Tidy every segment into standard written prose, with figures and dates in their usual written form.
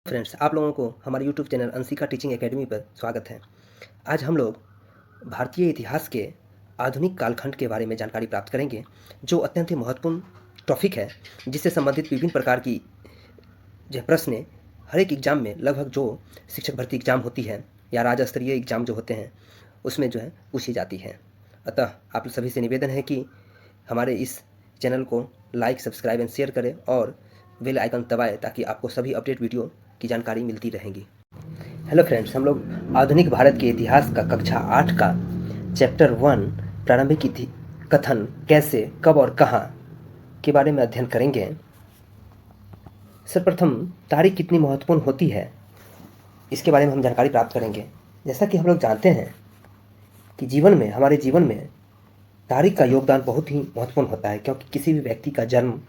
Friends, आप लोगों को हमारे YouTube channel Anshika teaching academy पर स्वागत है। आज हम लोग भारतीय इतिहास के आधुनिक कालखंड के बारे में जानकारी प्राप्त करेंगे, जो अत्यंत ही महत्वपूर्ण टॉपिक है, जिससे संबंधित विभिन्न प्रकार की जो प्रश्न हर एक एग्जाम में लगभग जो शिक्षक भर्ती एग्जाम होती है या राज्य स्तरीय एग्जाम जो होते हैं उसमें जो है पूछी जाती है। अतः आप सभी से निवेदन है कि हमारे इस चैनल को लाइक, सब्सक्राइब एंड शेयर करें और बेल आइकन दबाएं ताकि आपको सभी अपडेट वीडियो की जानकारी मिलती रहेगी। हेलो फ्रेंड्स, हम लोग आधुनिक भारत के इतिहास का कक्षा 8 का चैप्टर 1 प्रारंभिक कथन कैसे, कब और कहाँ के बारे में अध्ययन करेंगे। सर्वप्रथम तारीख कितनी महत्वपूर्ण होती है इसके बारे में हम जानकारी प्राप्त करेंगे। जैसा कि हम लोग जानते हैं कि हमारे जीवन में तारीख का योगदान बहुत ही महत्वपूर्ण होता है, क्योंकि किसी भी व्यक्ति का जन्म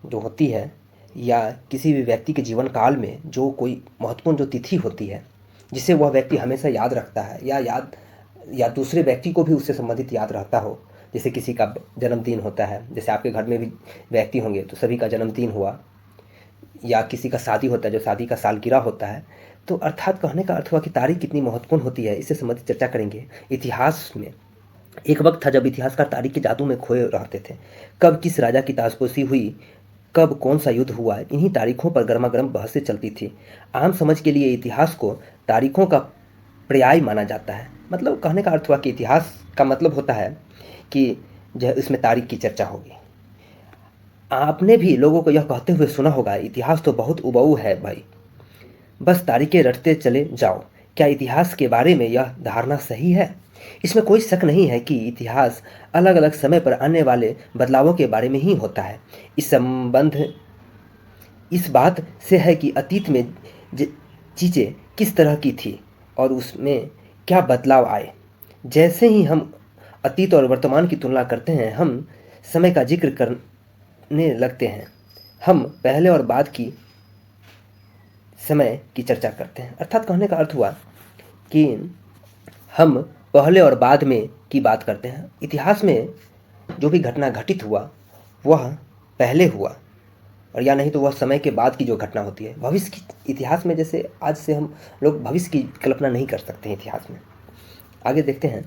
जो होती है या किसी भी व्यक्ति के जीवन काल में जो कोई महत्वपूर्ण जो तिथि होती है जिसे वह व्यक्ति हमेशा याद रखता है या दूसरे व्यक्ति को भी उससे संबंधित याद रहता हो। जैसे किसी का जन्मदिन होता है, जैसे आपके घर में भी व्यक्ति होंगे तो सभी का जन्मदिन हुआ, या किसी का शादी होता है जो शादी का सालगिरह होता है। तो अर्थात कहने का अर्थ हुआ कि तारीख कितनी महत्वपूर्ण होती है, इससे संबंधित चर्चा करेंगे। इतिहास में एक वक्त था जब इतिहासकार तारीख के जादू में खोए रहते थे। कब किस राजा की ताजपोशी हुई, कब कौन सा युद्ध हुआ, इन्हीं तारीखों पर गर्मा गर्म बहसें चलती थी। आम समझ के लिए इतिहास को तारीखों का पर्याय माना जाता है। मतलब कहने का अर्थ हुआ कि इतिहास का मतलब होता है कि जो इसमें तारीख की चर्चा होगी। आपने भी लोगों को यह कहते हुए सुना होगा, इतिहास तो बहुत उबाऊ है भाई, बस तारीखें रटते चले जाओ। क्या इतिहास के बारे में यह धारणा सही है? इसमें कोई शक नहीं है कि इतिहास अलग अलग समय पर आने वाले बदलावों के बारे में ही होता है। इस संबंध इस बात से है कि अतीत में चीज़ें किस तरह की थी और उसमें क्या बदलाव आए। जैसे ही हम अतीत और वर्तमान की तुलना करते हैं, हम समय का जिक्र करने लगते हैं। हम पहले और बाद की समय की चर्चा करते हैं। अर्थात कहने का अर्थ हुआ कि हम पहले और बाद में की बात करते हैं। इतिहास में जो भी घटना घटित हुआ वह पहले हुआ, और या नहीं तो वह समय के बाद की जो घटना होती है। भविष्य की इतिहास में, जैसे आज से हम लोग भविष्य की कल्पना नहीं कर सकते हैं इतिहास में। आगे देखते हैं।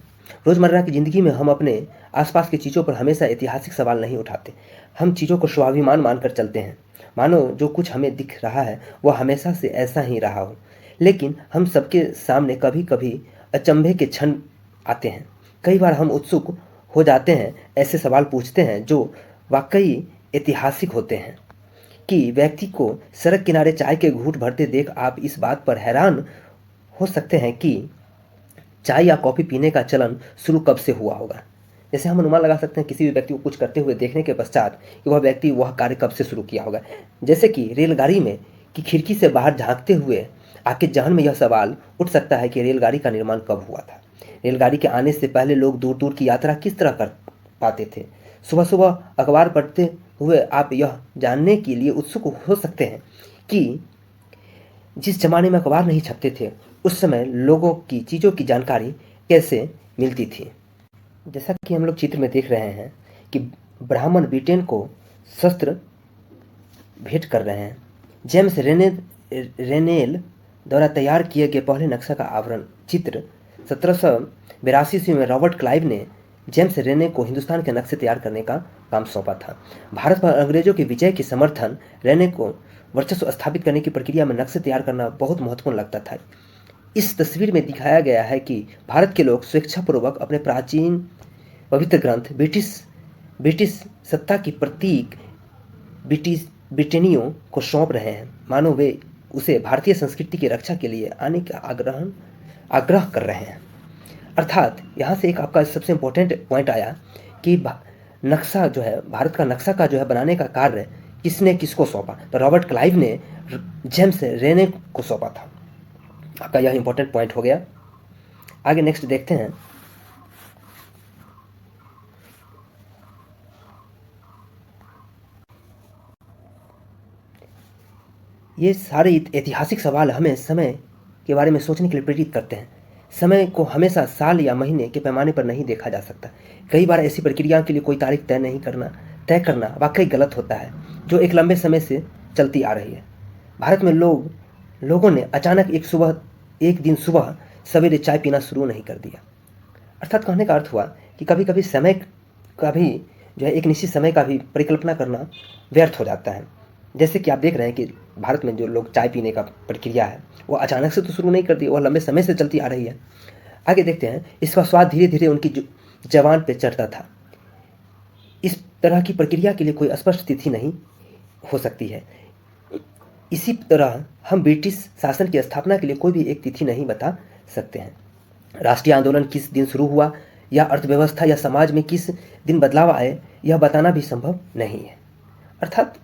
रोज़मर्रा की ज़िंदगी में हम अपने आसपास की चीज़ों पर हमेशा ऐतिहासिक सवाल नहीं उठाते। हम चीज़ों को स्वाभिमान मानकर चलते हैं, मानो जो कुछ हमें दिख रहा है वह हमेशा से ऐसा ही रहा हो। लेकिन हम सबके सामने कभी कभी अचंभे के क्षण आते हैं। कई बार हम उत्सुक हो जाते हैं, ऐसे सवाल पूछते हैं जो वाकई ऐतिहासिक होते हैं। कि व्यक्ति को सड़क किनारे चाय के घूंट भरते देख आप इस बात पर हैरान हो सकते हैं कि चाय या कॉफ़ी पीने का चलन शुरू कब से हुआ होगा। जैसे हम अनुमान लगा सकते हैं किसी भी व्यक्ति को कुछ करते हुए देखने के पश्चात कि वह व्यक्ति वह कार्य कब से शुरू किया होगा। जैसे कि रेलगाड़ी में कि खिड़की से बाहर झांकते हुए आपके जहन में यह सवाल उठ सकता है कि रेलगाड़ी का निर्माण कब हुआ था। रेलगाड़ी के आने से पहले लोग दूर दूर की यात्रा किस तरह कर पाते थे। सुबह सुबह अखबार पढ़ते हुए आप यह जानने के लिए उत्सुक हो सकते हैं कि जिस जमाने में अखबार नहीं छपते थे उस समय लोगों की चीज़ों की जानकारी कैसे मिलती थी। जैसा कि हम लोग चित्र में देख रहे हैं कि ब्राह्मण ब्रिटेन को शस्त्र भेंट कर रहे हैं। जेम्स रेनेल द्वारा तैयार किए गए पहले नक्शा का आवरण चित्र 1782 में रॉबर्ट क्लाइव ने जेम्स रेने को हिंदुस्तान के नक्शे तैयार करने का काम सौंपा था। भारत पर अंग्रेजों के विजय के समर्थन रेने को वर्चस्व स्थापित करने की प्रक्रिया में नक्शे तैयार करना बहुत महत्वपूर्ण लगता था। इस तस्वीर में दिखाया गया है कि भारत के लोग स्वेच्छापूर्वक अपने प्राचीन पवित्र ग्रंथ ब्रिटिश सत्ता की प्रतीक ब्रिटेनियों को सौंप रहे हैं, मानो वे उसे भारतीय संस्कृति की रक्षा के लिए आने का आग्रह कर रहे हैं। अर्थात यहाँ से एक आपका सबसे इम्पोर्टेंट पॉइंट आया कि नक्शा जो है, भारत का नक्शा का जो है बनाने का कार्य किसने किसको सौंपा। तो रॉबर्ट क्लाइव ने जेम्स रेने को सौंपा था। आपका यह इंपॉर्टेंट पॉइंट हो गया। आगे नेक्स्ट देखते हैं। ये सारे ऐतिहासिक सवाल हमें समय के बारे में सोचने के लिए प्रेरित करते हैं। समय को हमेशा साल या महीने के पैमाने पर नहीं देखा जा सकता। कई बार ऐसी प्रक्रिया के लिए कोई तारीख तय करना वाकई गलत होता है, जो एक लंबे समय से चलती आ रही है। भारत में लोगों ने अचानक एक दिन सुबह सवेरे चाय पीना शुरू नहीं कर दिया। अर्थात कहने का अर्थ हुआ कि कभी कभी समय का भी जो है एक निश्चित समय का भी परिकल्पना करना व्यर्थ हो जाता है। जैसे कि आप देख रहे हैं कि भारत में जो लोग चाय पीने का प्रक्रिया है वो अचानक से तो शुरू नहीं कर दी, वह लंबे समय से चलती आ रही है। आगे देखते हैं, इसका स्वाद धीरे धीरे उनकी जबान पे चढ़ता था। इस तरह की प्रक्रिया के लिए कोई स्पष्ट तिथि नहीं हो सकती है। इसी तरह हम ब्रिटिश शासन की स्थापना के लिए कोई भी एक तिथि नहीं बता सकते हैं। राष्ट्रीय आंदोलन किस दिन शुरू हुआ या अर्थव्यवस्था या समाज में किस दिन बदलाव आए, यह बताना भी संभव नहीं है। अर्थात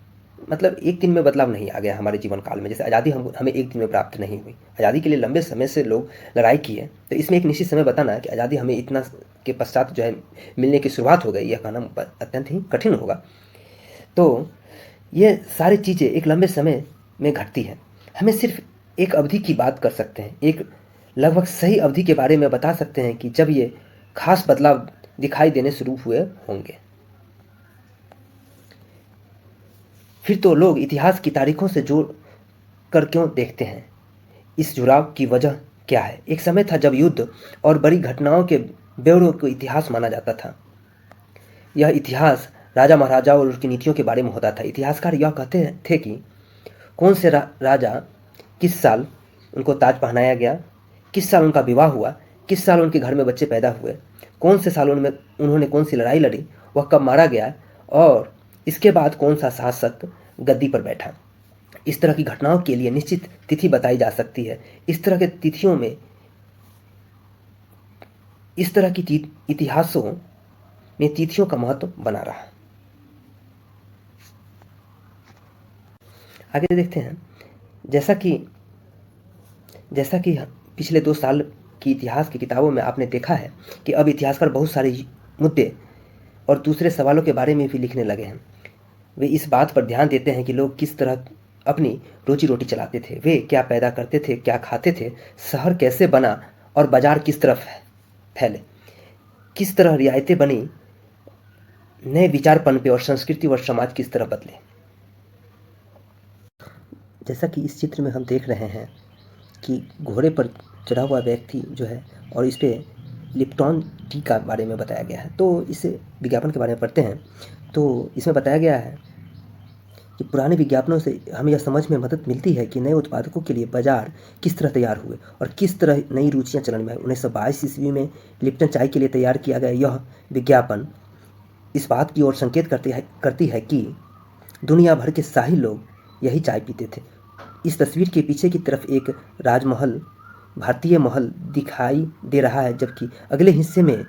मतलब एक दिन में बदलाव नहीं आ गया हमारे जीवन काल में। जैसे आज़ादी हमें एक दिन में प्राप्त नहीं हुई, आज़ादी के लिए लंबे समय से लोग लड़ाई किए। तो इसमें एक निश्चित समय बताना कि आज़ादी हमें इतना के पश्चात जो है मिलने की शुरुआत हो गई, यह कहना अत्यंत ही कठिन होगा। तो ये सारी चीज़ें एक लंबे समय में घटती हैं। हमें सिर्फ एक अवधि की बात कर सकते हैं, एक लगभग सही अवधि के बारे में बता सकते हैं कि जब ये खास बदलाव दिखाई देने शुरू हुए होंगे। फिर तो लोग इतिहास की तारीखों से जोड़ कर क्यों देखते हैं? इस जुड़ाव की वजह क्या है? एक समय था जब युद्ध और बड़ी घटनाओं के ब्यौरों को इतिहास माना जाता था। यह इतिहास राजा महाराजाओं और उनकी नीतियों के बारे में होता था। इतिहासकार यह कहते थे कि कौन से राजा किस साल उनको ताज पहनाया गया, किस साल उनका विवाह हुआ, किस साल उनके घर में बच्चे पैदा हुए, कौन से सालों में उन्होंने कौन सी लड़ाई लड़ी, वह कब मारा गया और इसके बाद कौन सा शासक गद्दी पर बैठा। इस तरह की घटनाओं के लिए निश्चित तिथि बताई जा सकती है। इस तरह की इतिहासों में तिथियों का महत्व बना रहा। आगे देखते हैं, जैसा कि पिछले 2 साल की इतिहास की किताबों में आपने देखा है कि अब इतिहासकार बहुत सारे मुद्दे और दूसरे सवालों के बारे में भी लिखने लगे हैं। वे इस बात पर ध्यान देते हैं कि लोग किस तरह अपनी रोजी रोटी चलाते थे, वे क्या पैदा करते थे, क्या खाते थे, शहर कैसे बना और बाजार किस तरफ फैले, किस तरह रियायतें बनी, नए विचार पनपे और संस्कृति और समाज किस तरह बदले। जैसा कि इस चित्र में हम देख रहे हैं कि घोड़े पर चढ़ा हुआ व्यक्ति जो है और इस पे लिप्टॉन टी का बारे में बताया गया है। तो इस विज्ञापन के बारे में पढ़ते हैं तो इसमें बताया गया है कि पुराने विज्ञापनों से हमें यह समझ में मदद मिलती है कि नए उत्पादकों के लिए बाजार किस तरह तैयार हुए और किस तरह नई रुचियां चलन में आई। 1922 ईस्वी में लिप्टन चाय के लिए तैयार किया गया यह विज्ञापन इस बात की ओर संकेत करती है कि दुनिया भर के शाही लोग यही चाय पीते थे। इस तस्वीर के पीछे की तरफ एक राजमहल, भारतीय महल दिखाई दे रहा है, जबकि अगले हिस्से में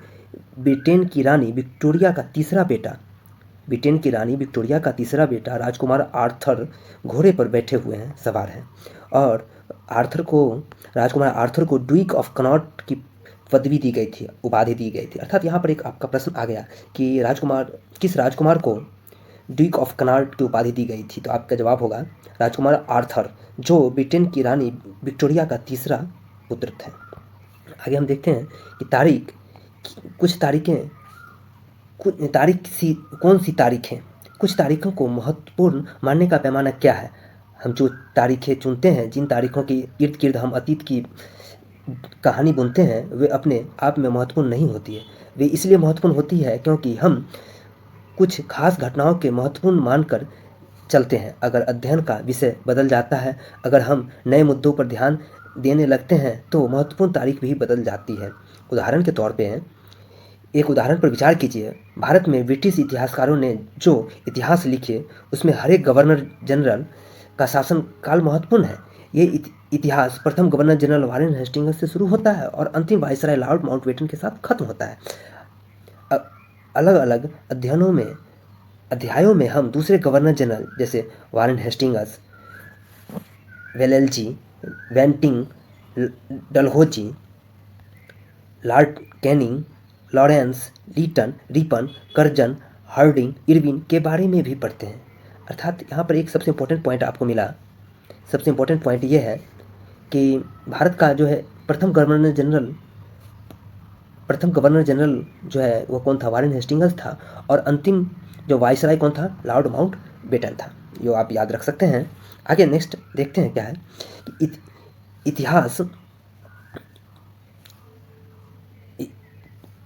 ब्रिटेन की रानी विक्टोरिया का तीसरा बेटा राजकुमार आर्थर घोड़े पर बैठे हुए हैं, सवार हैं और राजकुमार आर्थर को ड्यूक ऑफ कनॉट की पदवी दी गई थी, उपाधि दी गई थी। अर्थात यहाँ पर एक आपका प्रश्न आ गया कि किस राजकुमार को ड्यूक ऑफ कनॉट की उपाधि दी गई थी, तो आपका जवाब होगा राजकुमार आर्थर, जो ब्रिटेन की रानी विक्टोरिया का तीसरा पुत्र थे। आगे हम देखते हैं कि कौन सी तारीखें, कुछ तारीखों को महत्वपूर्ण मानने का पैमाना क्या है। हम जो तारीखें चुनते हैं, जिन तारीखों के इर्द गिर्द हम अतीत की कहानी बुनते हैं, वे अपने आप में महत्वपूर्ण नहीं होती है। वे इसलिए महत्वपूर्ण होती है क्योंकि हम कुछ खास घटनाओं के महत्वपूर्ण मानकर चलते हैं। अगर अध्ययन का विषय बदल जाता है, अगर हम नए मुद्दों पर ध्यान देने लगते हैं तो महत्वपूर्ण तारीख भी बदल जाती है। उदाहरण के तौर पे एक उदाहरण पर विचार कीजिए। भारत में ब्रिटिश इतिहासकारों ने जो इतिहास लिखे उसमें हर एक गवर्नर जनरल का शासन काल महत्वपूर्ण है। ये इतिहास प्रथम गवर्नर जनरल वारेन हेस्टिंग्स से शुरू होता है और अंतिम वायसराय लॉर्ड माउंटबेटन के साथ खत्म होता है। अलग अलग अध्यायों में हम दूसरे गवर्नर जनरल जैसे Warren Hastings, Wellesley, Bentinck, Dalhousie, Lord Canning, Lawrence, Lytton, Ripon, Curzon, Hardinge, Irwin के बारे में भी पढ़ते हैं। अर्थात यहाँ पर एक सबसे इम्पोर्टेंट पॉइंट आपको मिला। सबसे इम्पोर्टेंट पॉइंट ये है कि भारत का जो है प्रथम गवर्नर जनरल जो है वो कौन था, वारेन हेस्टिंग्स था और अंतिम जो वायसराय कौन था, लॉर्ड माउंटबेटन था। जो आप याद रख सकते हैं। आगे नेक्स्ट देखते हैं क्या है कि इतिहास,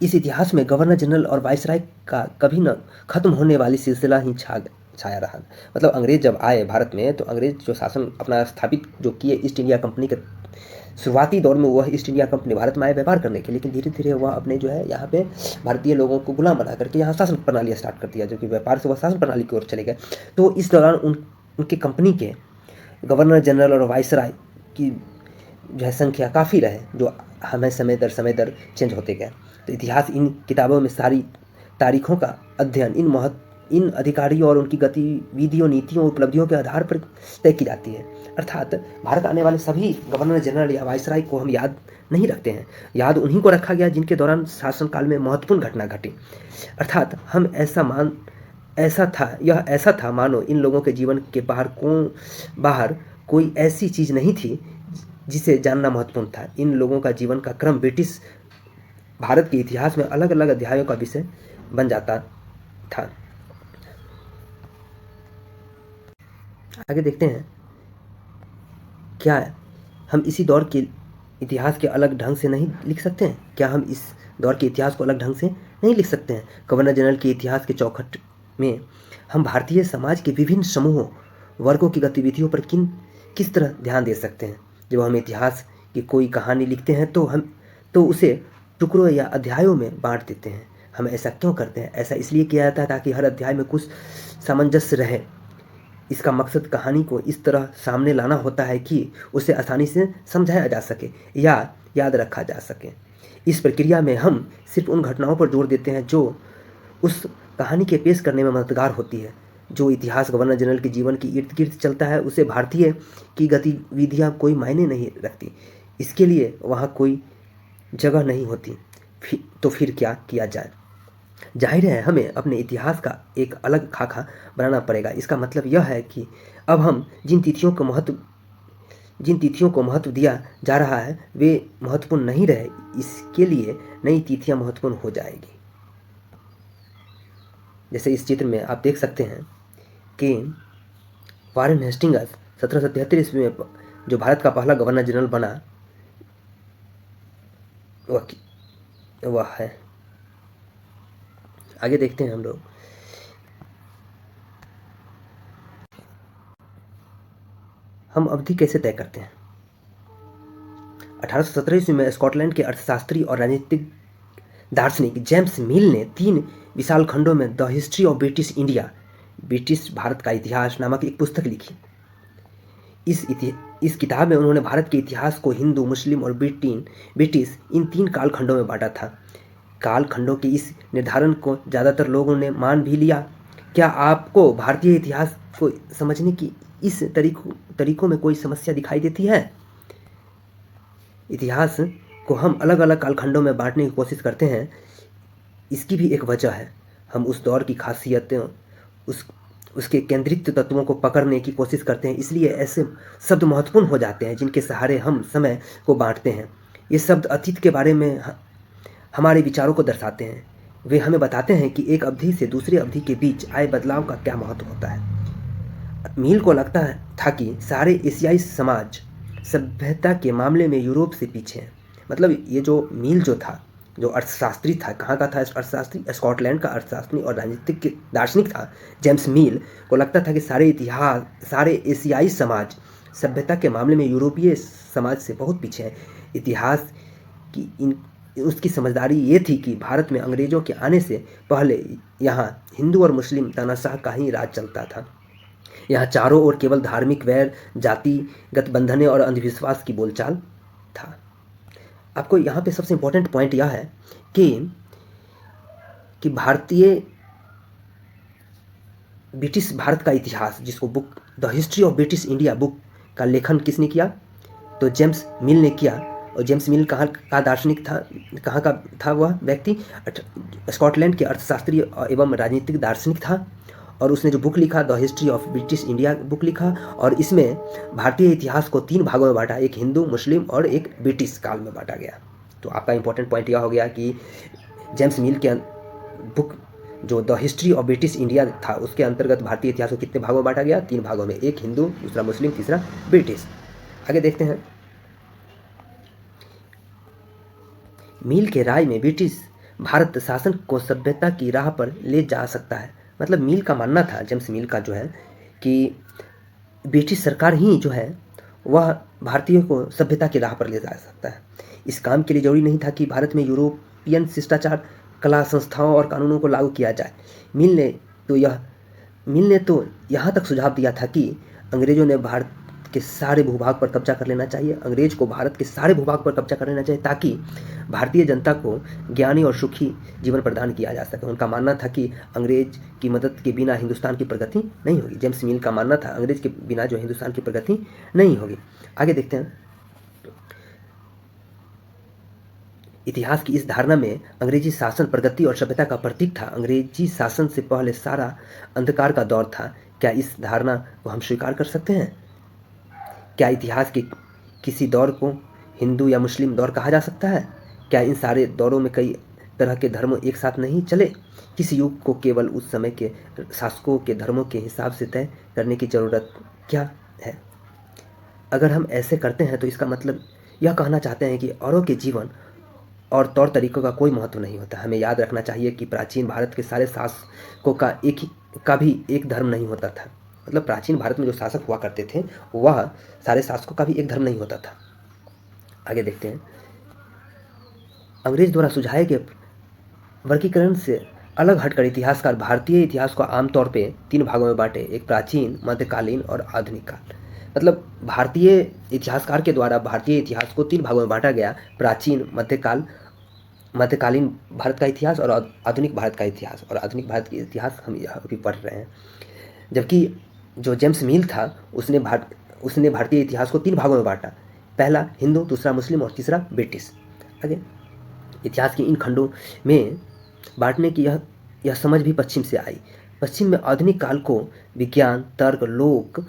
इस इतिहास में गवर्नर जनरल और वाइसराय का कभी न खत्म होने वाली सिलसिला ही छाया रहा। मतलब अंग्रेज जब आए भारत में तो अंग्रेज जो शासन अपना स्थापित जो किए ईस्ट इंडिया कंपनी के शुरुआती दौर में, वह ईस्ट इंडिया कंपनी भारत में आए व्यापार करने के, लेकिन धीरे धीरे वह अपने जो है यहाँ पे भारतीय लोगों को गुलाम बना करके यहाँ शासन प्रणाली स्टार्ट कर दिया, जो कि व्यापार से वह शासन प्रणाली की ओर चले गए। तो इस दौरान उनके कंपनी के गवर्नर जनरल और वाइसराय की जो है संख्या काफ़ी रहे, जो हमें समय दर चेंज होते गए। तो इतिहास इन किताबों में सारी तारीखों का अध्ययन इन अधिकारियों और उनकी गतिविधियों, नीतियों, उपलब्धियों के आधार पर तय की जाती है। अर्थात भारत आने वाले सभी गवर्नर जनरल या वाइसराय को हम याद नहीं रखते हैं, याद उन्हीं को रखा गया जिनके दौरान शासनकाल में महत्वपूर्ण घटना घटी। अर्थात हम यह ऐसा था मानो इन लोगों के जीवन के बाहर कोई ऐसी चीज़ नहीं थी जिसे जानना महत्वपूर्ण था। इन लोगों का जीवन का क्रम ब्रिटिश भारत के इतिहास में अलग अलग अध्यायों का विषय बन जाता था। आगे देखते हैं, क्या हम इसी दौर के इतिहास के अलग ढंग से नहीं लिख सकते हैं? क्या हम इस दौर के इतिहास को अलग ढंग से नहीं लिख सकते हैं? गवर्नर जनरल के इतिहास के चौखट में हम भारतीय समाज के विभिन्न समूहों, वर्गों की गतिविधियों पर किस तरह ध्यान दे सकते हैं? जब हम इतिहास की कोई कहानी लिखते हैं तो उसे टुकड़ों या अध्यायों में बांट देते हैं। हम ऐसा क्यों करते हैं? ऐसा इसलिए किया जाता है ताकि हर अध्याय में कुछ सामंजस्य रहे। इसका मकसद कहानी को इस तरह सामने लाना होता है कि उसे आसानी से समझाया जा सके या याद रखा जा सके। इस प्रक्रिया में हम सिर्फ उन घटनाओं पर जोर देते हैं जो उस कहानी के पेश करने में मददगार होती है। जो इतिहास गवर्नर जनरल के जीवन की इर्द गिर्द चलता है, उसे भारतीय की गतिविधियाँ कोई मायने नहीं रखती, इसके लिए वहाँ कोई जगह नहीं होती। तो फिर क्या किया जाए? जाहिर है हमें अपने इतिहास का एक अलग खाका बनाना पड़ेगा। इसका मतलब यह है कि अब हम जिन तिथियों को महत्व दिया जा रहा है वे महत्वपूर्ण नहीं रहे, इसके लिए नई तिथियां महत्वपूर्ण हो जाएगी। जैसे इस चित्र में आप देख सकते हैं कि वारेन हेस्टिंग्स 1773 ईस्वी में जो भारत का पहला गवर्नर जनरल बना, वह है। आगे देखते हैं हम लोग, हम अवधि कैसे तय करते हैं? 1817 ईस्वी में स्कॉटलैंड के अर्थशास्त्री और राजनीतिक दार्शनिक जेम्स मिल ने 3 विशाल खंडों में the history of British India, British Bharat का इतिहास नामक एक पुस्तक लिखी। इस किताब में उन्होंने भारत के इतिहास को हिंदू, मुस्लिम और ब्रिटिश इन 3 काल खंडों में बांटा था। काल खंडों के इस निर्धारण को ज़्यादातर लोगों ने मान भी लिया। क्या आपको भारतीय इतिहास को समझने की इस तरीकों में कोई समस्या दिखाई देती है? इतिहास को हम अलग अलग कालखंडों में बांटने की कोशिश करते हैं, इसकी भी एक वजह है। हम उस दौर की खासियतें, उसके केंद्रित तत्वों को पकड़ने की कोशिश करते हैं, इसलिए ऐसे शब्द महत्वपूर्ण हो जाते हैं जिनके सहारे हम समय को बांटते हैं। ये शब्द अतीत के बारे में हमारे विचारों को दर्शाते हैं। वे हमें बताते हैं कि एक अवधि से दूसरी अवधि के बीच आए बदलाव का क्या महत्व होता है। मील को लगता था कि सारे एशियाई समाज सभ्यता के मामले में यूरोप से पीछे हैं। मतलब ये जो मील जो था, जो अर्थशास्त्री था, कहाँ का था अर्थशास्त्री? स्कॉटलैंड का अर्थशास्त्री और राजनीतिक दार्शनिक था। जेम्स मील को लगता था कि सारे एशियाई समाज सभ्यता के मामले में यूरोपीय समाज से बहुत पीछे हैं। इतिहास की उसकी समझदारी ये थी कि भारत में अंग्रेजों के आने से पहले यहाँ हिंदू और मुस्लिम तानाशाह का ही राज चलता था। यहाँ चारों ओर केवल धार्मिक वैर, जातिगत बंधनें और अंधविश्वास की बोलचाल था। आपको यहाँ पे सबसे इम्पोर्टेंट पॉइंट यह है कि ब्रिटिश भारत का इतिहास, जिसको book the history of British India book का लेखन किसने किया? तो जेम्स मिल ने किया। और जेम्स मिल कहाँ का दार्शनिक था, कहाँ का था वह व्यक्ति? स्कॉटलैंड के अर्थशास्त्री एवं राजनीतिक दार्शनिक था। और उसने जो बुक लिखा, the history of British India book लिखा, और इसमें भारतीय इतिहास को 3 भागों में बांटा, एक हिंदू, मुस्लिम और एक ब्रिटिश काल में बांटा गया। तो आपका इंपॉर्टेंट पॉइंट यह हो गया कि जेम्स मिल के बुक जो the history of British India था उसके अंतर्गत भारतीय इतिहास को कितने भागों में बांटा गया? 3 भागों में, एक हिंदू, दूसरा मुस्लिम, तीसरा ब्रिटिश। आगे देखते हैं। मिल के राय में ब्रिटिश भारत शासन को सभ्यता की राह पर ले जा सकता है। मतलब मिल का मानना था, जेम्स मिल का जो है कि ब्रिटिश सरकार ही जो है वह भारतीयों को सभ्यता की राह पर ले जा सकता है। इस काम के लिए जरूरी नहीं था कि भारत में यूरोपियन शिष्टाचार, कला, संस्थाओं और कानूनों को लागू किया जाए। मिल ने तो यहाँ तक सुझाव दिया था कि अंग्रेजों ने भारत के सारे भूभाग पर कब्जा कर लेना चाहिए, अंग्रेज को भारत के सारे भूभाग पर कब्जा कर लेना चाहिए ताकि भारतीय जनता को ज्ञानी और सुखी जीवन प्रदान किया जा सके। उनका मानना था कि अंग्रेज की मदद के बिना हिंदुस्तान की प्रगति नहीं होगी। जेम्स मिल का मानना था अंग्रेज के बिना जो हिंदुस्तान की प्रगति नहीं होगी। आगे देखते हैं। इतिहास की इस धारणा में अंग्रेजी शासन प्रगति और सभ्यता का प्रतीक था। अंग्रेजी शासन से पहले सारा अंधकार का दौर था। क्या इस धारणा को हम स्वीकार कर सकते हैं? क्या इतिहास के किसी दौर को हिंदू या मुस्लिम दौर कहा जा सकता है? क्या इन सारे दौरों में कई तरह के धर्म एक साथ नहीं चले? किस युग को केवल उस समय के शासकों के धर्मों के हिसाब से तय करने की जरूरत क्या है? अगर हम ऐसे करते हैं तो इसका मतलब यह कहना चाहते हैं कि औरों के जीवन और तौर तरीकों का कोई महत्व नहीं होता। हमें याद रखना चाहिए कि प्राचीन भारत के सारे शासकों का भी एक धर्म नहीं होता था। मतलब प्राचीन भारत में जो शासक हुआ करते थे वह सारे शासकों का भी एक धर्म नहीं होता था। आगे देखते हैं। अंग्रेज द्वारा सुझाए गए वर्गीकरण से अलग हटकर इतिहासकार भारतीय इतिहास को आमतौर पे 3 भागों में बांटे, एक प्राचीन, मध्यकालीन और आधुनिक काल। मतलब भारतीय इतिहासकार के द्वारा भारतीय इतिहास को 3 भागों में बांटा गया, प्राचीन, मध्यकालीन भारत का इतिहास और आधुनिक भारत का इतिहास। और आधुनिक भारत का इतिहास हम यहाँ अभी पढ़ रहे हैं। जबकि जो जेम्स मिल था उसने भारतीय इतिहास को 3 भागों में बांटा, पहला हिंदू, दूसरा मुस्लिम और तीसरा ब्रिटिश। आगे इतिहास के इन खंडों में बांटने की यह समझ भी पश्चिम से आई। पश्चिम में आधुनिक काल को विज्ञान, तर्क, लोक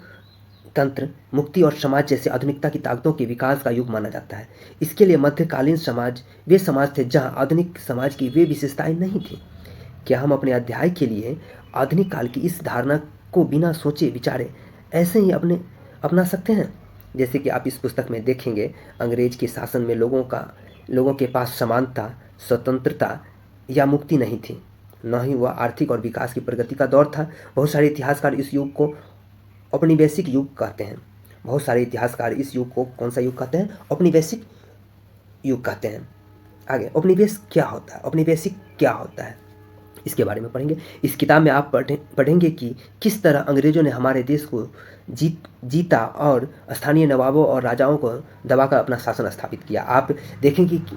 तंत्र, मुक्ति और समाज जैसे आधुनिकता की ताकतों के विकास का युग माना जाता है। इसके लिए मध्यकालीन समाज वे समाज थे जहां आधुनिक समाज की वे विशेषताएं नहीं थी। क्या हम अपने अध्याय के लिए आधुनिक काल की इस धारणा को बिना सोचे विचारे ऐसे ही अपना सकते हैं? जैसे कि आप इस पुस्तक में देखेंगे, अंग्रेज के शासन में लोगों के पास समानता, स्वतंत्रता या मुक्ति नहीं थी, न ही वह आर्थिक और विकास की प्रगति का दौर था। बहुत सारे इतिहासकार इस युग को औपनिवेशिक युग कहते हैं। बहुत सारे इतिहासकार इस युग को कौन सा युग कहते हैं? औपनिवेशिक युग कहते हैं। आगे औपनिवेश क्या होता है, औपनिवेशिक क्या होता है, इसके बारे में पढ़ेंगे। इस किताब में आप पढ़ेंगे कि किस तरह अंग्रेजों ने हमारे देश को जीता और स्थानीय नवाबों और राजाओं को दबाकर अपना शासन स्थापित किया। आप देखेंगे कि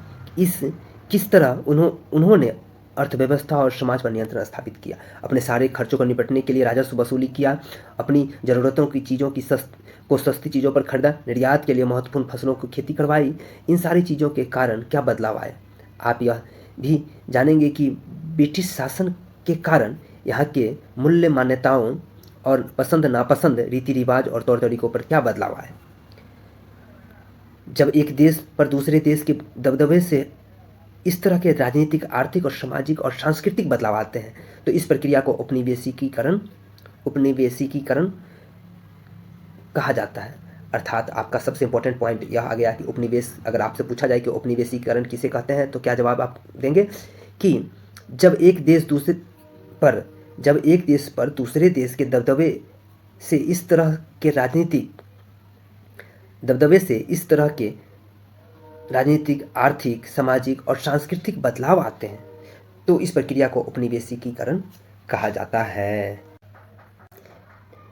किस तरह उन्होंने अर्थव्यवस्था और समाज पर नियंत्रण स्थापित किया। अपने सारे खर्चों को निपटने के लिए राजस्व वसूली किया, अपनी ज़रूरतों की चीज़ों की सस्ती चीज़ों पर खरीदा, निर्यात के लिए महत्वपूर्ण फसलों की खेती करवाई। इन सारी चीज़ों के कारण क्या बदलाव आए? आप यह भी जानेंगे कि ब्रिटिश शासन के कारण यहाँ के मूल्य, मान्यताओं और पसंद नापसंद, रीति रिवाज और तौर तरीकों पर क्या बदलाव आए। जब एक देश पर दूसरे देश के दबदबे से इस तरह के राजनीतिक, आर्थिक और सामाजिक और सांस्कृतिक बदलाव आते हैं तो इस प्रक्रिया को उपनिवेशीकरण कहा जाता है। अर्थात आपका सबसे इंपॉर्टेंट पॉइंट यह आ गया कि उपनिवेश, अगर आपसे पूछा जाए कि उपनिवेशीकरण किसे कहते हैं तो क्या जवाब आप देंगे? कि जब एक देश पर दूसरे देश के दबदबे से इस तरह के राजनीतिक, आर्थिक, सामाजिक और सांस्कृतिक बदलाव आते हैं तो इस प्रक्रिया को उपनिवेशीकरण कहा जाता है।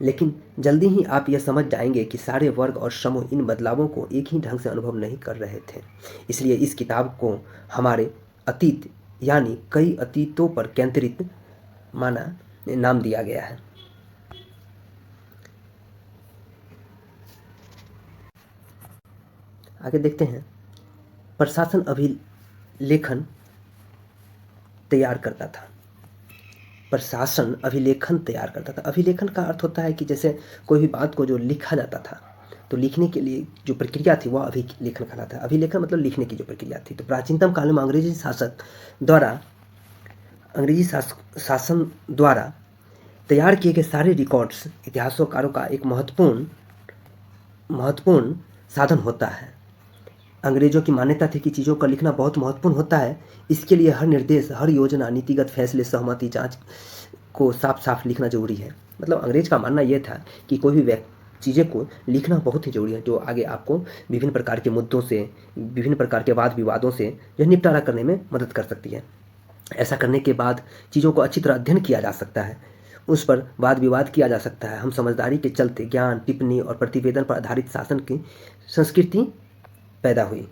लेकिन जल्दी ही आप यह समझ जाएंगे कि सारे वर्ग और समूह इन बदलावों को एक ही ढंग से अनुभव नहीं कर रहे थे। इसलिए इस किताब को हमारे अतीत यानी कई अतीतों पर केंद्रित नाम दिया गया है। आगे देखते हैं। प्रशासन अभिलेखन तैयार करता था। अभिलेखन का अर्थ होता है कि जैसे कोई भी बात को जो लिखा जाता था तो लिखने के लिए जो प्रक्रिया थी वह अभिलेखन कहलाता है। अभिलेखन मतलब लिखने की जो प्रक्रिया थी। तो प्राचीनतम काल में अंग्रेजी शासक द्वारा अंग्रेजी शासन द्वारा तैयार किए गए सारे रिकॉर्ड्स इतिहासकारों का एक महत्वपूर्ण साधन होता है। अंग्रेजों की मान्यता थी कि चीज़ों का लिखना बहुत महत्वपूर्ण होता है। इसके लिए हर निर्देश, हर योजना, नीतिगत फैसले, सहमति, जांच को साफ साफ लिखना जरूरी है। मतलब अंग्रेज का मानना यह था कि कोई भी चीज़ें को लिखना बहुत ही जरूरी है, जो आगे आपको विभिन्न प्रकार के मुद्दों से, विभिन्न प्रकार के वाद विवादों से जो निपटारा करने में मदद कर सकती है। ऐसा करने के बाद चीज़ों को अच्छी तरह अध्ययन किया जा सकता है, उस पर वाद विवाद किया जा सकता है। हम समझदारी के चलते ज्ञान, टिप्पणी और प्रतिवेदन पर आधारित शासन की संस्कृति पैदा हुई।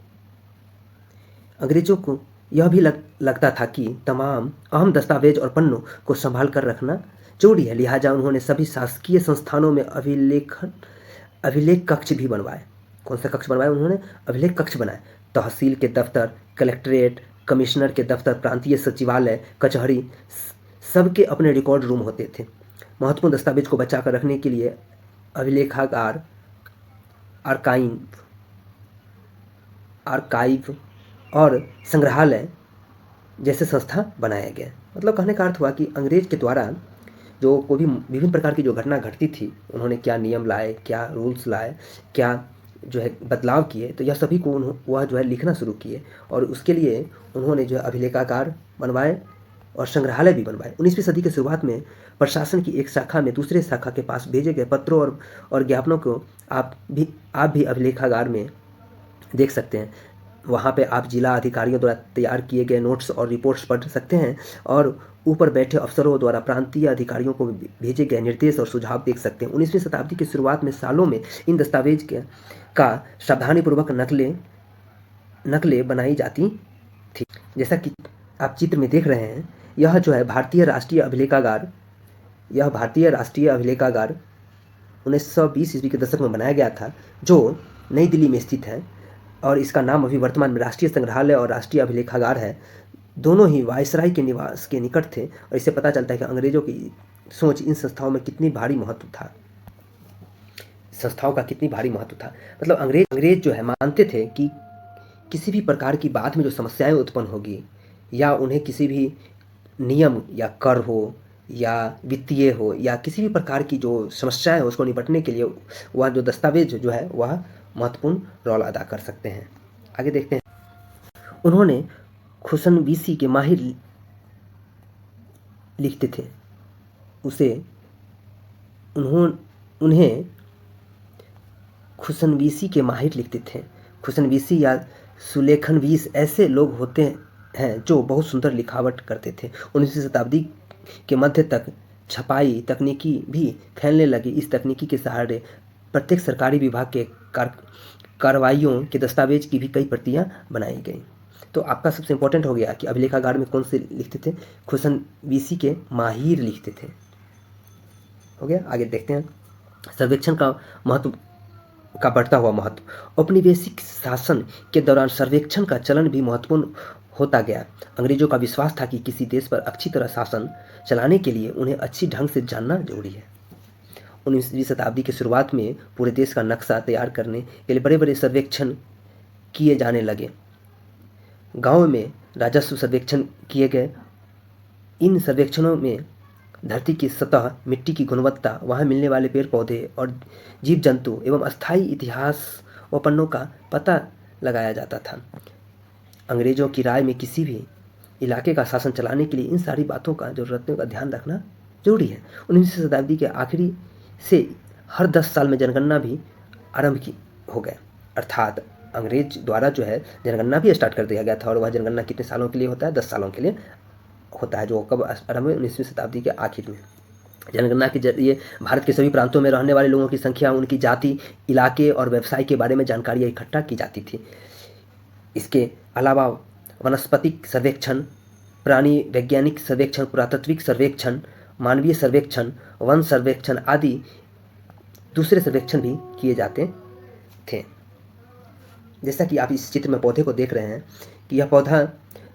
अंग्रेजों को यह भी लगता था कि तमाम अहम दस्तावेज और पन्नों को संभाल कर रखना जरूरी है। लिहाजा उन्होंने सभी शासकीय संस्थानों में अभिलेख कक्ष भी बनवाए। कौन सा कक्ष बनवाए उन्होंने? अभिलेख कक्ष बनाए। तहसील के दफ्तर, कलेक्ट्रेट, कमिश्नर के दफ्तर, प्रांतीय सचिवालय, कचहरी, सबके अपने रिकॉर्ड रूम होते थे। महत्वपूर्ण दस्तावेज को बचा कर रखने के लिए अभिलेखागार, आर्काइव और संग्रहालय जैसे संस्था बनाए गए। मतलब कहने का अर्थ हुआ कि अंग्रेज के द्वारा जो कोई भी विभिन्न प्रकार की जो घटना घटती थी, उन्होंने क्या नियम लाए, क्या रूल्स लाए, क्या जो है बदलाव किए, तो यह सभी को वह जो है लिखना शुरू किए। और उसके लिए उन्होंने जो है अभिलेखागार बनवाए और संग्रहालय भी बनवाए। 19वीं सदी के शुरुआत में प्रशासन की एक शाखा में दूसरे शाखा के पास भेजे गए पत्रों और ज्ञापनों को आप भी अभिलेखागार में देख सकते हैं। वहाँ पे आप जिला अधिकारियों द्वारा तैयार किए गए नोट्स और रिपोर्ट्स पढ़ सकते हैं और ऊपर बैठे अफसरों द्वारा प्रांतीय अधिकारियों को भेजे गए निर्देश और सुझाव देख सकते हैं। 19वीं शताब्दी की शुरुआत में सालों में इन दस्तावेज का सावधानीपूर्वक नकलें बनाई जाती थी। जैसा कि आप चित्र में देख रहे हैं, यह जो है भारतीय राष्ट्रीय अभिलेखागार 1920 ईस्वी के दशक में बनाया गया था, जो नई दिल्ली में स्थित है। और इसका नाम अभी वर्तमान में राष्ट्रीय संग्रहालय और राष्ट्रीय अभिलेखागार है। दोनों ही वायसराय के निवास के निकट थे और इससे पता चलता है कि अंग्रेजों की सोच इन संस्थाओं में कितनी भारी महत्व था, संस्थाओं का कितनी भारी महत्व था। मतलब अंग्रेज जो है मानते थे कि किसी भी प्रकार की बाद में जो समस्याएं उत्पन्न होगी, या उन्हें किसी भी नियम या कर हो या वित्तीय हो या किसी भी प्रकार की जो समस्याएं हो, उसको निपटने के लिए वह जो दस्तावेज जो है वह महत्वपूर्ण रोल अदा कर सकते हैं। आगे देखते हैं। उन्होंने खुशनवीसी के माहिर लिखते थे, उन्हें खुशनवीसी के माहिर लिखते थे। खुशनवीसी या सुलेखनवीस ऐसे लोग होते हैं जो बहुत सुंदर लिखावट करते थे। 19वीं शताब्दी के मध्य तक छपाई तकनीकी भी फैलने लगी। इस तकनीकी के सहारे प्रत्येक सरकारी विभाग के कार्रवाइयों के दस्तावेज की भी कई प्रतियां बनाई गई। तो आपका सबसे इम्पोर्टेंट हो गया कि अभिलेखागार में कौन से लिखते थे? खुशनवीसी के माहिर लिखते थे। हो गया। आगे देखते हैं। सर्वेक्षण का महत्व का बढ़ता हुआ महत्व। औपनिवेशिक शासन के दौरान सर्वेक्षण का चलन भी महत्वपूर्ण होता गया। अंग्रेजों का विश्वास था कि किसी देश पर अच्छी तरह शासन चलाने के लिए उन्हें अच्छी ढंग से जानना जरूरी है। 19वीं शताब्दी की शुरुआत में पूरे देश का नक्शा तैयार करने के लिए बड़े बड़े सर्वेक्षण किए जाने लगे। गांव में राजस्व सर्वेक्षण किए गए। इन सर्वेक्षणों में धरती की सतह, मिट्टी की गुणवत्ता, वहाँ मिलने वाले पेड़ पौधे और जीव जंतु एवं अस्थायी इतिहास व पन्नों का पता लगाया जाता था। अंग्रेजों की राय में किसी भी इलाके का शासन चलाने के लिए इन सारी बातों का, जरूरतों का ध्यान रखना जरूरी है। 19वीं शताब्दी के आखिरी से हर 10 साल में जनगणना भी आरंभ हो गए, अर्थात अंग्रेज द्वारा जो है जनगणना भी स्टार्ट कर दिया गया था। और वह जनगणना कितने सालों के लिए होता है? 10 सालों के लिए होता है, जो कब आरंभ हुई? 19वीं शताब्दी के आखिर में। जनगणना के जरिए भारत के सभी प्रांतों में रहने वाले लोगों की संख्या, उनकी जाति, इलाके और व्यवसाय के बारे में जानकारियाँ इकट्ठा की जाती थी। इसके अलावा वनस्पतिक सर्वेक्षण, प्राणी वैज्ञानिक सर्वेक्षण, पुरातात्विक सर्वेक्षण, मानवीय सर्वेक्षण, वन सर्वेक्षण आदि दूसरे सर्वेक्षण भी किए जाते थे। जैसा कि आप इस चित्र में पौधे को देख रहे हैं कि यह पौधा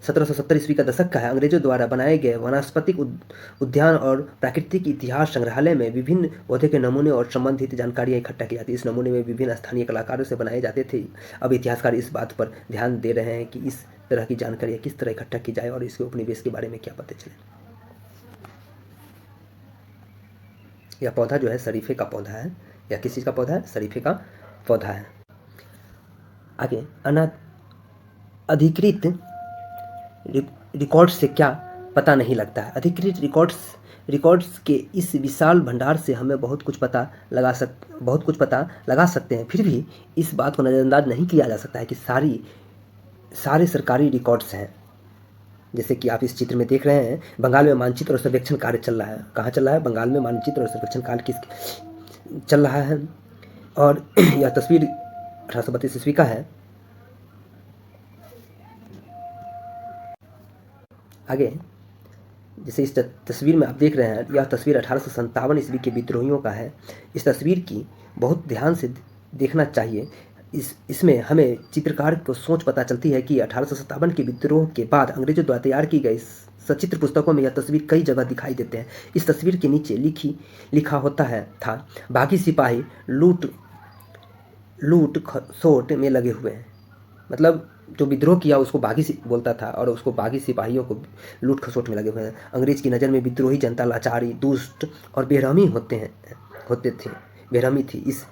1770 ईस्वी का दशक का है। अंग्रेजों द्वारा बनाए गए वनस्पतिक उद्यान और प्राकृतिक इतिहास संग्रहालय में विभिन्न पौधे के नमूने और संबंधित जानकारियाँ इकट्ठा की जाती। इस नमूने में विभिन्न स्थानीय कलाकारों से बनाए जाते थे। अब इतिहासकार इस बात पर ध्यान दे रहे हैं कि इस तरह की जानकारियाँ किस तरह इकट्ठा की जाए और इसके उपनिवेश के बारे में क्या पता चले। यह पौधा जो है शरीफे का पौधा है, या किस चीज़ का पौधा है? शरीफे का पौधा है। आगे, अधिकृत रिकॉर्ड से क्या पता नहीं लगता है। अधिकृत रिकॉर्ड्स के इस विशाल भंडार से हमें बहुत कुछ पता लगा सकते हैं। फिर भी इस बात को नज़रअंदाज नहीं किया जा सकता है कि सारे सरकारी रिकॉर्ड्स हैं। जैसे कि आप इस चित्र में देख रहे हैं, बंगाल में मानचित्र और सर्वेक्षण कार्य चल रहा है। कहाँ चल रहा है? बंगाल में मानचित्र और सर्वेक्षण कार्य चल रहा है। और यह तस्वीर 1832 ईस्वी का है। आगे, जैसे इस तस्वीर में आप देख रहे हैं, यह तस्वीर 1857 ईस्वी के विद्रोहियों का है। इस तस्वीर की बहुत ध्यान से देखना चाहिए। इसमें हमें चित्रकार को सोच पता चलती है कि 1857 के विद्रोह के बाद अंग्रेजों द्वारा तैयार की गई सचित्र पुस्तकों में यह तस्वीर कई जगह दिखाई देते हैं। इस तस्वीर के नीचे लिखा होता था, बागी सिपाही लूट खसोट में लगे हुए हैं। मतलब जो विद्रोह किया उसको बागी बोलता था, और उसको बागी सिपाहियों को लूट खसोट में लगे हुए हैं। अंग्रेज की नज़र में विद्रोही जनता लाचारी, दुष्ट और होते थे। बेरहमी थी। इस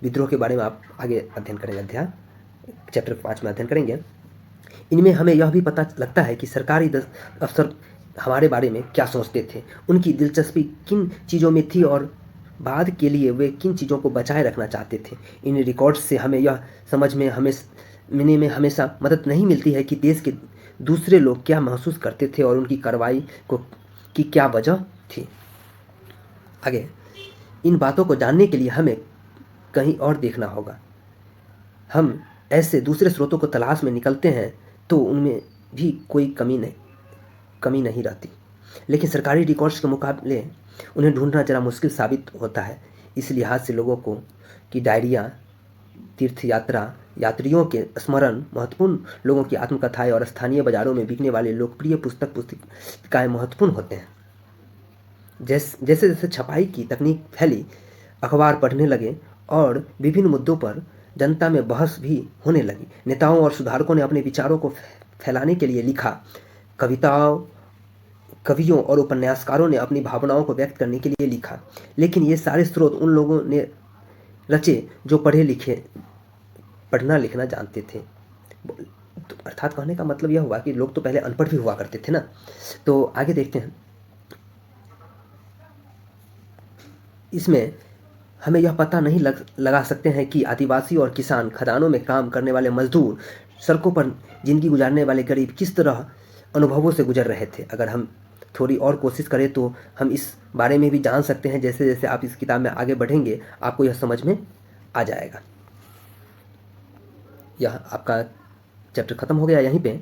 विद्रोह के बारे में आप आगे अध्ययन करेंगे, चैप्टर 5 में अध्ययन करेंगे। इनमें हमें यह भी पता लगता है कि सरकारी अफसर हमारे बारे में क्या सोचते थे, उनकी दिलचस्पी किन चीज़ों में थी और बाद के लिए वे किन चीज़ों को बचाए रखना चाहते थे। इन रिकॉर्ड्स से हमें यह समझने में हमेशा मदद नहीं मिलती है कि देश के दूसरे लोग क्या महसूस करते थे और उनकी कार्रवाई की क्या वजह थी। आगे, इन बातों को जानने के लिए हमें कहीं और देखना होगा। हम ऐसे दूसरे स्रोतों को तलाश में निकलते हैं तो उनमें भी कोई कमी नहीं रहती, लेकिन सरकारी रिकॉर्ड्स के मुकाबले उन्हें ढूंढना जरा मुश्किल साबित होता है। इस लिहाज से लोगों की डायरिया, तीर्थ यात्रियों के स्मरण महत्वपूर्ण, लोगों की आत्मकथाएं और स्थानीय बाजारों में बिकने वाले लोकप्रिय पुस्तिकाएं महत्वपूर्ण होते हैं। जैसे जैसे छपाई की तकनीक फैली, अखबार पढ़ने लगे और विभिन्न मुद्दों पर जनता में बहस भी होने लगी। नेताओं और सुधारकों ने अपने विचारों को फैलाने के लिए लिखा। कवियों और उपन्यासकारों ने अपनी भावनाओं को व्यक्त करने के लिए लिखा। लेकिन ये सारे स्रोत उन लोगों ने रचे जो पढ़ना लिखना जानते थे। तो अर्थात कहने का मतलब यह हुआ कि लोग तो पहले अनपढ़ भी हुआ करते थे ना। तो आगे देखते हैं। इसमें हमें यह पता नहीं लगा सकते हैं कि आदिवासी और किसान, खदानों में काम करने वाले मजदूर, सड़कों पर जिंदगी गुजारने वाले गरीब किस तरह अनुभवों से गुजर रहे थे। अगर हम थोड़ी और कोशिश करें तो हम इस बारे में भी जान सकते हैं। जैसे जैसे आप इस किताब में आगे बढ़ेंगे आपको यह समझ में आ जाएगा। यह आपका चैप्टर खत्म हो गया यहीं पे।